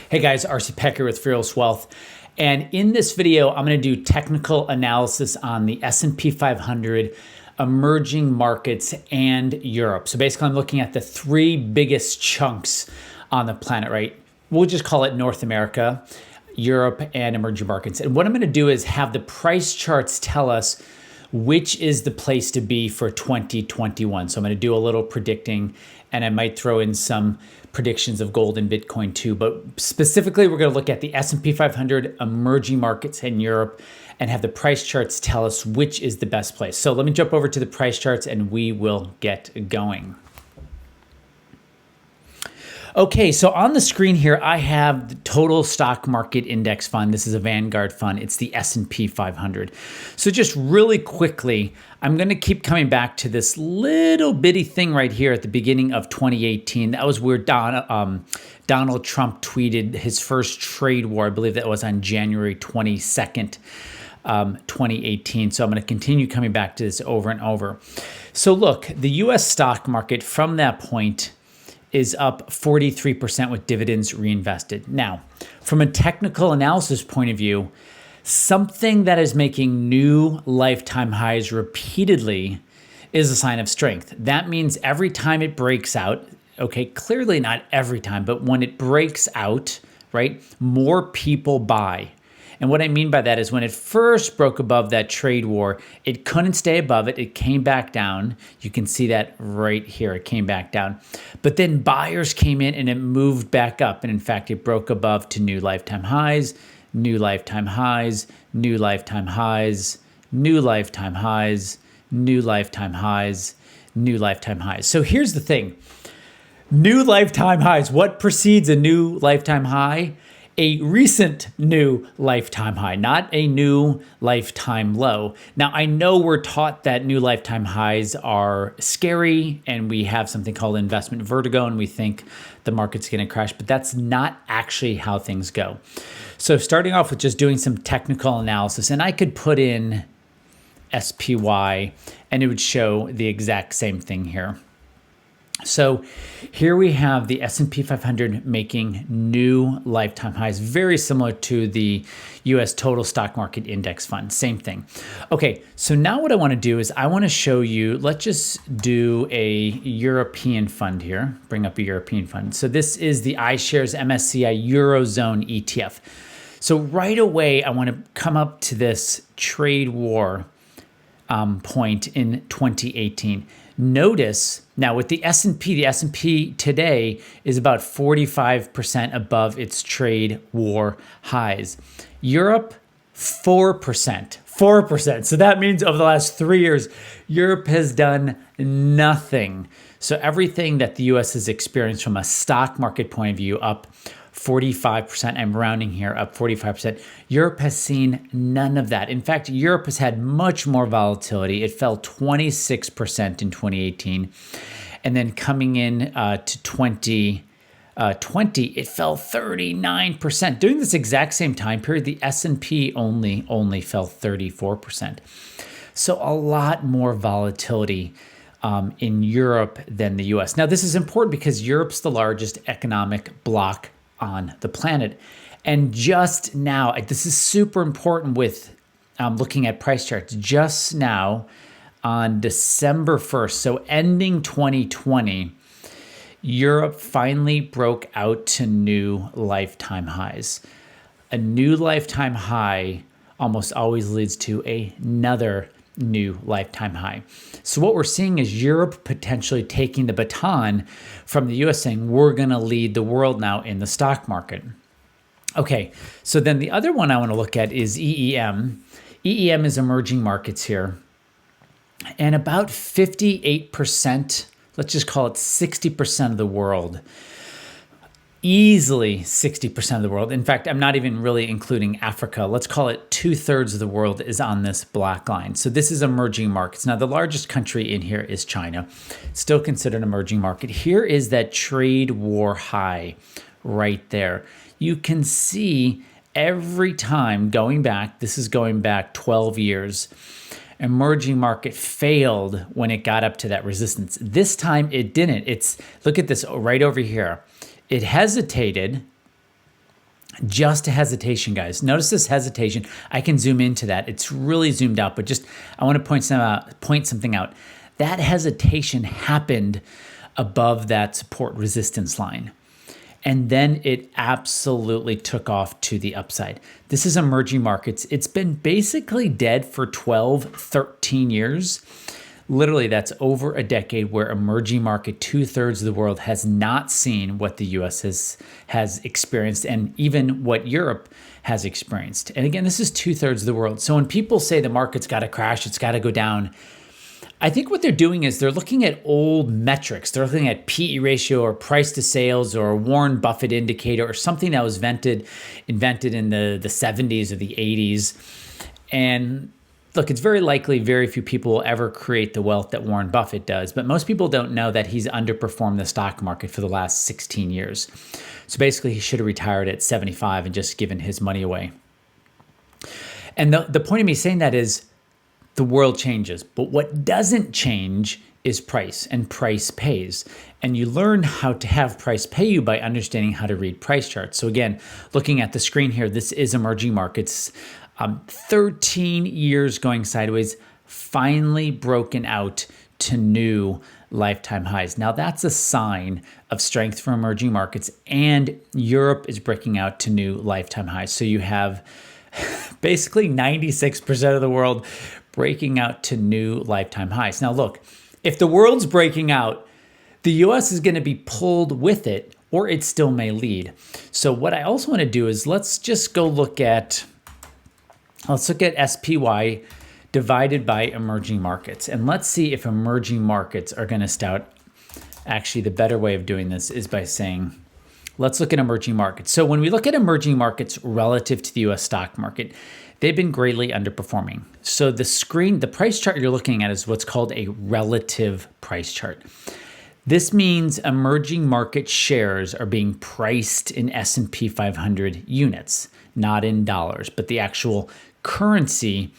Hey guys, RC Peck here with Fearless Wealth. And in this video, I'm going to do technical analysis on the S&P 500, emerging markets, and Europe. So basically, I'm looking at the three biggest chunks on the planet, right? We'll just call it North America, Europe, and emerging markets. And what I'm going to do is have the price charts tell us which is the place to be for 2021. So I'm going to do a little predicting, and I might throw in some predictions of gold and Bitcoin too. But specifically, we're going to look at the S&P 500, emerging markets, and Europe, and have the price charts tell us which is the best place. So let me jump over to the price charts and we will get going. Okay, so on the screen here, I have the total stock market index fund. This is a Vanguard fund. It's the S&P 500. So just really quickly, I'm going to keep coming back to this little bitty thing right here at the beginning of 2018. That was where Donald Trump tweeted his first trade war. I believe that was on January 22nd, 2018. So I'm going to continue coming back to this over and over. So look, the U.S. stock market from that point is up 43% with dividends reinvested. Now, from a technical analysis point of view, something that is making new lifetime highs repeatedly is a sign of strength. That means every time it breaks out, okay, clearly not every time, but when it breaks out, right, more people buy. And what I mean by that is when it first broke above that trade war, it couldn't stay above it. It came back down. You can see that right here. It came back down. But then buyers came in and it moved back up. And in fact, it broke above to new lifetime highs, new lifetime highs, new lifetime highs, new lifetime highs, new lifetime highs, new lifetime highs. So here's the thing. New lifetime highs. What precedes a new lifetime high? A recent new lifetime high, not a new lifetime low. Now, I know we're taught that new lifetime highs are scary and we have something called investment vertigo and we think the market's going to crash, but that's not actually how things go. So starting off with just doing some technical analysis, and I could put in SPY and it would show the exact same thing here. So here we have the S&P 500 making new lifetime highs, very similar to the US total stock market index fund, same thing. Okay, so now what I want to do is I want to show you, let's just do a European fund here, bring up a European fund. So this is the iShares MSCI Eurozone ETF. So right away, I want to come up to this trade war point in 2018. Notice now with the S&P today is about 45% above its trade war highs. Europe, 4%. 4%. So that means over the last 3 years, Europe has done nothing. So everything that the US has experienced from a stock market point of view, up 45%, I'm rounding here, up 45%. Europe has seen none of that. In fact, Europe has had much more volatility. It fell 26% in 2018. And then coming in to 2020, it fell 39%. During this exact same time period, the S&P only fell 34%. So a lot more volatility in Europe than the US. Now, this is important because Europe's the largest economic bloc on the planet. And just now, this is super important with looking at price charts. Just now, on December 1st, so ending 2020, Europe finally broke out to new lifetime highs. A new lifetime high almost always leads to another new lifetime high. So what we're seeing is Europe potentially taking the baton from the US, saying we're going to lead the world now in the stock market. Okay, so then the other one I want to look at is EEM. EEM is emerging markets here. And about 58%, let's just call it 60% of the world, easily 60% of the world. In fact, I'm not even really including Africa. Let's call it 2/3 of the world is on this black line. So this is emerging markets. Now, the largest country in here is China, still considered an emerging market. Here is that trade war high right there. You can see every time going back, this is going back 12 years. emerging market failed when it got up to that resistance. This time it didn't. Look at this right over here. It hesitated, just a hesitation, guys. Notice this hesitation. I can zoom into that. It's really zoomed out, but just I want to point something out. That hesitation happened above that support resistance line. And then it absolutely took off to the upside. This is emerging markets. It's been basically dead for 12, 13 years. Literally, that's over a decade where emerging market, 2/3 of the world has not seen what the US has experienced and even what Europe has experienced. And again, this is 2/3 of the world. So when people say the market's got to crash, it's got to go down, I think what they're doing is they're looking at old metrics. They're looking at PE ratio or price to sales or a Warren Buffett indicator or something that was invented in the 70s or the 80s. And look, it's very likely very few people will ever create the wealth that Warren Buffett does, but most people don't know that he's underperformed the stock market for the last 16 years. So basically, he should have retired at 75 and just given his money away. And the point of me saying that is the world changes, but what doesn't change is price, and price pays. And you learn how to have price pay you by understanding how to read price charts. So again, looking at the screen here, this is emerging markets. 13 years going sideways, finally broken out to new lifetime highs. Now that's a sign of strength for emerging markets, and Europe is breaking out to new lifetime highs. So you have basically 96% of the world breaking out to new lifetime highs. Now look, if the world's breaking out, the US is going to be pulled with it, or it still may lead. So what I also want to do is let's just go look at SPY divided by emerging markets. And let's see if emerging markets are going to stout. Actually, the better way of doing this is by saying, let's look at emerging markets. So when we look at emerging markets relative to the US stock market, they've been greatly underperforming. So the price chart you're looking at is what's called a relative price chart. This means emerging market shares are being priced in S&P 500 units, not in dollars, but the actual currency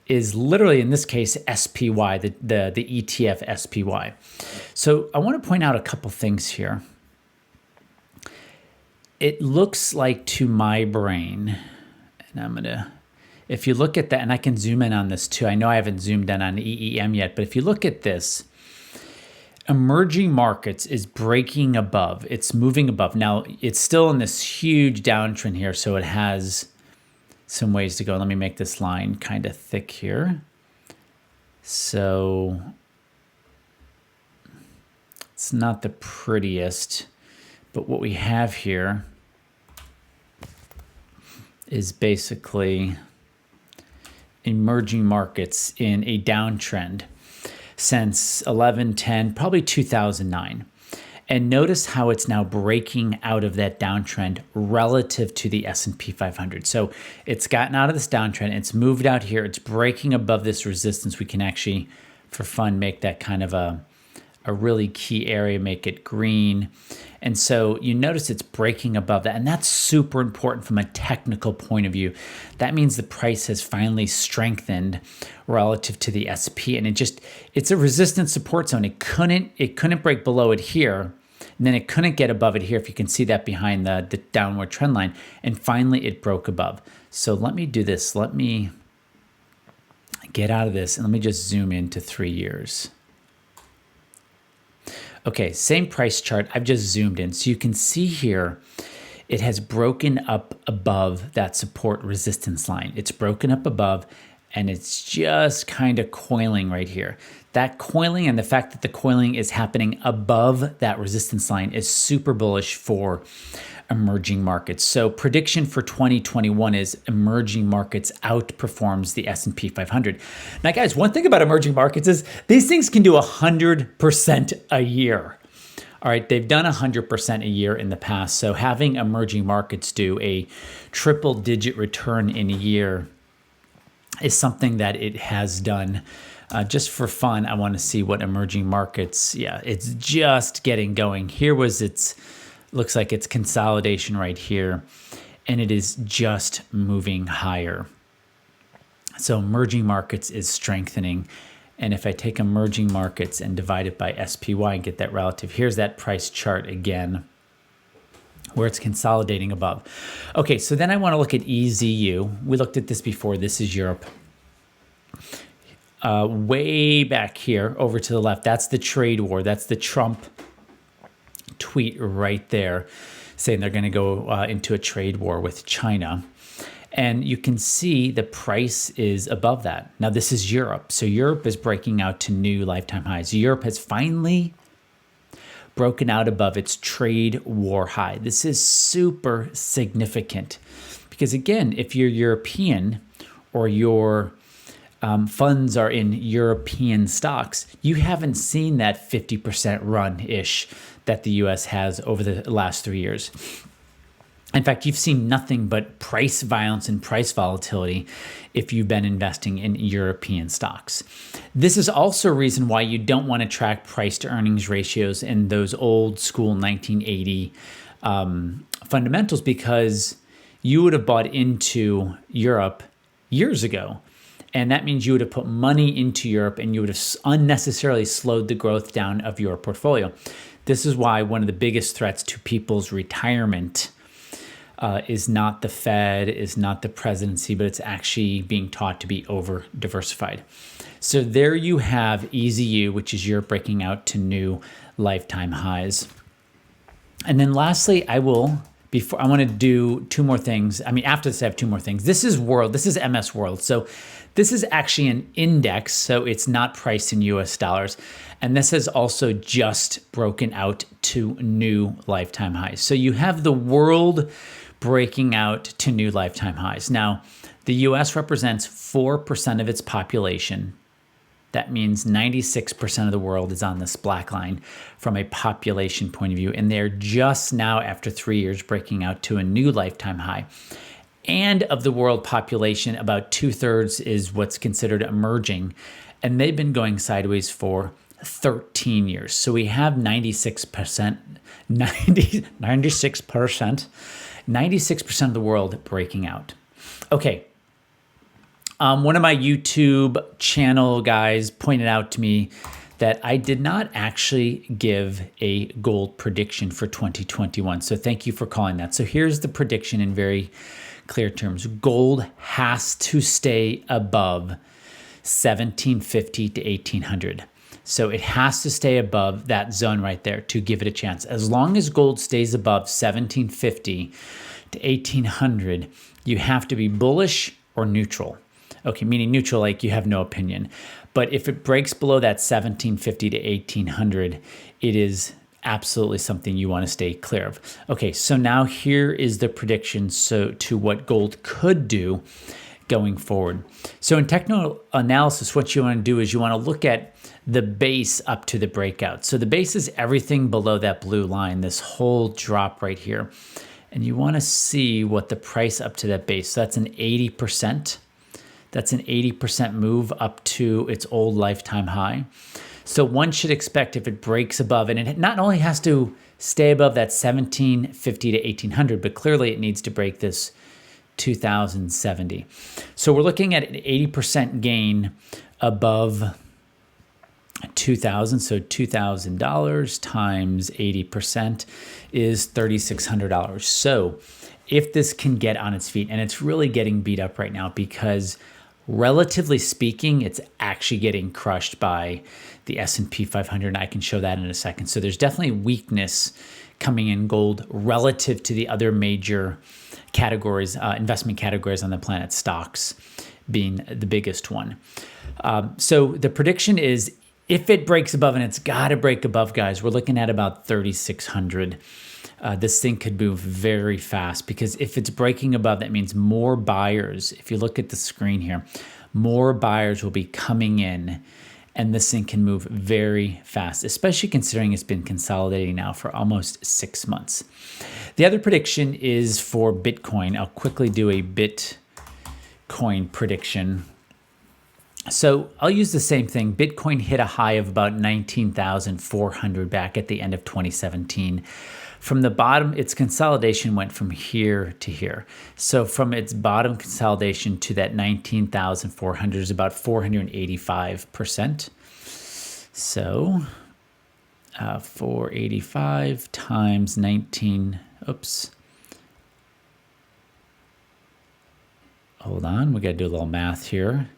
is literally, in this case, SPY, the ETF SPY. So I want to point out a couple things here. It looks like to my brain, and if you look at that, and I can zoom in on this too. I know I haven't zoomed in on EEM yet, but if you look at this, emerging markets is breaking above. It's moving above. Now, it's still in this huge downtrend here, so it has some ways to go. Let me make this line kind of thick here. So it's not the prettiest, but what we have here is basically emerging markets in a downtrend since 11, 10, probably 2009. And notice how it's now breaking out of that downtrend relative to the S&P 500. So it's gotten out of this downtrend. It's moved out here. It's breaking above this resistance. We can actually, for fun, make that kind of a really key area, make it green. And so you notice it's breaking above that. And that's super important from a technical point of view. That means the price has finally strengthened relative to the SP. And it's a resistance support zone. It couldn't break below it here. And then it couldn't get above it here, if you can see that behind the downward trend line. And finally it broke above. So let me do this. Let me get out of this and let me just zoom into 3 years. Okay, same price chart. I've just zoomed in. So you can see here, it has broken up above that support resistance line. It's broken up above, and it's just kind of coiling right here. That coiling and the fact that the coiling is happening above that resistance line is super bullish for emerging markets. So prediction for 2021 is emerging markets outperforms the S&P 500. Now, guys, one thing about emerging markets is these things can do 100% a year. All right, they've done 100% a year in the past. So having emerging markets do a triple-digit return in a year is something that it has done. Just for fun, I want to see what emerging markets, it's just getting going. Here was looks like it's consolidation right here, and it is just moving higher. So emerging markets is strengthening. And if I take emerging markets and divide it by SPY and get that relative, here's that price chart again, where it's consolidating above. Okay, so then I want to look at EZU. We looked at this before. This is Europe. Way back here, over to the left, that's the trade war. That's the Trump tweet right there, saying they're going to go into a trade war with China. And you can see the price is above that. Now, this is Europe. So Europe is breaking out to new lifetime highs. Europe has finally broken out above its trade war high. This is super significant because, again, if you're European or your funds are in European stocks, you haven't seen that 50% run-ish that the U.S. has over the last 3 years. In fact, you've seen nothing but price violence and price volatility if you've been investing in European stocks. This is also a reason why you don't want to track price to earnings ratios in those old school 1980 fundamentals, because you would have bought into Europe years ago. And that means you would have put money into Europe and you would have unnecessarily slowed the growth down of your portfolio. This is why one of the biggest threats to people's retirement is not the Fed, is not the presidency, but it's actually being taught to be over diversified. So there you have EZU, which is Europe breaking out to new lifetime highs. And then lastly, I want to do two more things. I mean, after this, I have two more things. This is World. This is MS World. So this is actually an index, so it's not priced in US dollars. And this has also just broken out to new lifetime highs. So you have the world breaking out to new lifetime highs. Now, the US represents 4% of its population. That means 96% of the world is on this black line from a population point of view. And they're just now, after 3 years, breaking out to a new lifetime high. And of the world population, about 2/3 is what's considered emerging. And they've been going sideways for 13 years. So we have 96% of the world breaking out. Okay. One of my YouTube channel guys pointed out to me that I did not actually give a gold prediction for 2021. So thank you for calling that. So here's the prediction in very clear terms. Gold has to stay above 1750 to 1800. So it has to stay above that zone right there to give it a chance. As long as gold stays above 1750 to 1800, you have to be bullish or neutral. Okay, meaning neutral, like you have no opinion. But if it breaks below that 1750 to 1800, it is absolutely something you want to stay clear of. Okay, so now here is the prediction to what gold could do going forward. So in technical analysis, what you want to do is you want to look at the base up to the breakout. So the base is everything below that blue line, this whole drop right here. And you want to see what the price up to that base. So that's an 80%. That's an 80% move up to its old lifetime high. So one should expect if it breaks above, and it not only has to stay above that 1750 to 1800, but clearly it needs to break this 2070. So we're looking at an 80% gain above 2000. So $2,000 times 80% is $3,600. So if this can get on its feet, and it's really getting beat up right now because relatively speaking, it's actually getting crushed by the S&P 500, and I can show that in a second. So there's definitely weakness coming in gold relative to the other major categories, investment categories on the planet, stocks being the biggest one. So the prediction is if it breaks above, and it's got to break above, guys, we're looking at about 3,600. This thing could move very fast because if it's breaking above, that means more buyers. If you look at the screen here, more buyers will be coming in, and this thing can move very fast, especially considering it's been consolidating now for almost 6 months. The other prediction is for Bitcoin. I'll quickly do a Bitcoin prediction. So I'll use the same thing. Bitcoin hit a high of about 19,400 back at the end of 2017. From the bottom, its consolidation went from here to here. So from its bottom consolidation to that 19,400 is about 485%. So 485 times 19, oops. Hold on, we got to do a little math here.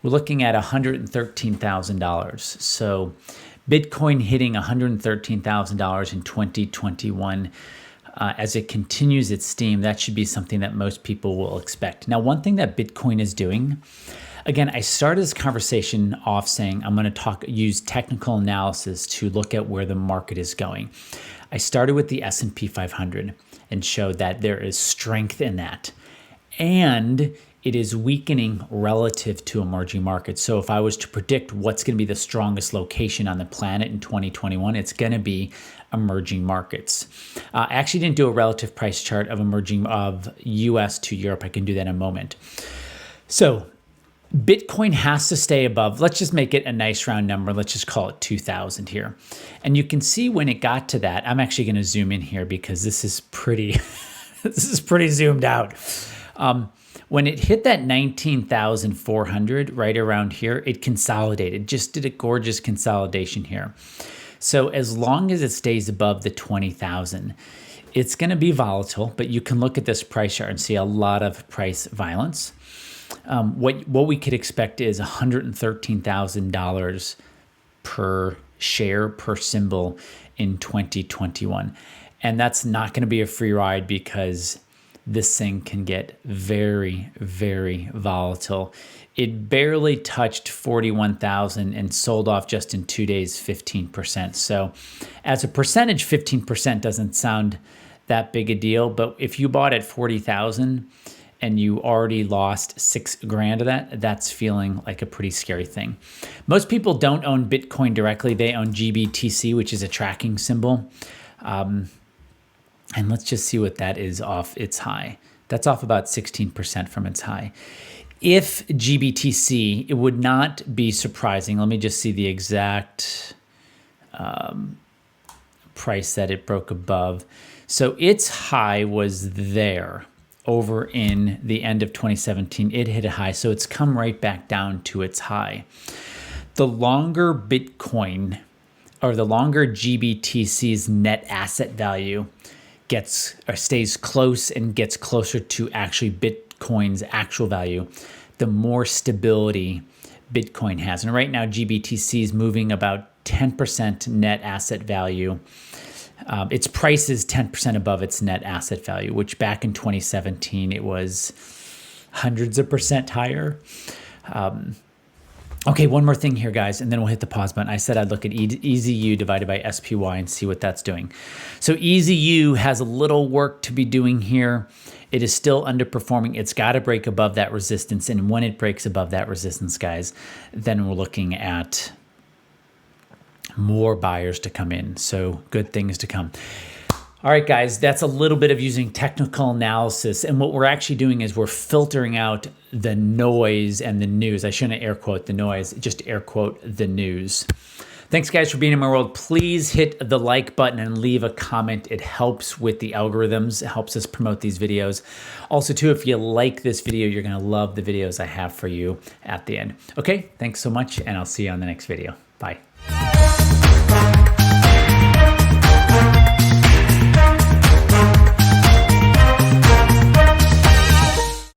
We're looking at $113,000. So Bitcoin hitting $113,000 in 2021. As it continues its steam, that should be something that most people will expect. Now, one thing that Bitcoin is doing, again, I started this conversation off saying I'm going to use technical analysis to look at where the market is going. I started with the S&P 500 and showed that there is strength in that. And it is weakening relative to emerging markets. So if I was to predict what's going to be the strongest location on the planet in 2021, it's going to be emerging markets. I actually didn't do a relative price chart of US to Europe. I can do that in a moment. So Bitcoin has to stay above, let's just make it a nice round number. Let's just call it 2,000 here. And you can see when it got to that, I'm actually going to zoom in here because this is pretty, this is pretty zoomed out. When it hit that 19,400 right around here, it consolidated, just did a gorgeous consolidation here. So as long as it stays above the 20,000, it's going to be volatile, but you can look at this price chart and see a lot of price violence. What we could expect is $113,000 per share, per symbol in 2021. And that's not going to be a free ride because this thing can get very, very volatile. It barely touched 41,000 and sold off just in 2 days, 15%. So as a percentage, 15% doesn't sound that big a deal, but if you bought at 40,000 and you already lost $6,000 of that, that's feeling like a pretty scary thing. Most people don't own Bitcoin directly. They own GBTC, which is a tracking symbol. And let's just see what that is off its high. That's off about 16% from its high. If GBTC, it would not be surprising. Let me just see the exact price that it broke above. So its high was there over in the end of 2017. It hit a high, so it's come right back down to its high. The longer Bitcoin, or the longer GBTC's net asset value gets or stays close and gets closer to actually Bitcoin's actual value, the more stability Bitcoin has. And right now, GBTC is moving about 10% net asset value. Its price is 10% above its net asset value, which back in 2017, it was hundreds of percent higher. Okay, one more thing here, guys, and then we'll hit the pause button. I said I'd look at EZU divided by SPY and see what that's doing. So EZU has a little work to be doing here. It is still underperforming. It's got to break above that resistance, and when it breaks above that resistance, guys, then we're looking at more buyers to come in. So good things to come. All right, guys, that's a little bit of using technical analysis. And what we're actually doing is we're filtering out the noise and the news. I shouldn't air quote the noise, just air quote the news. Thanks, guys, for being in my world. Please hit the like button and leave a comment. It helps with the algorithms. It helps us promote these videos. Also, too, if you like this video, you're going to love the videos I have for you at the end. Okay, thanks so much, and I'll see you on the next video. Bye.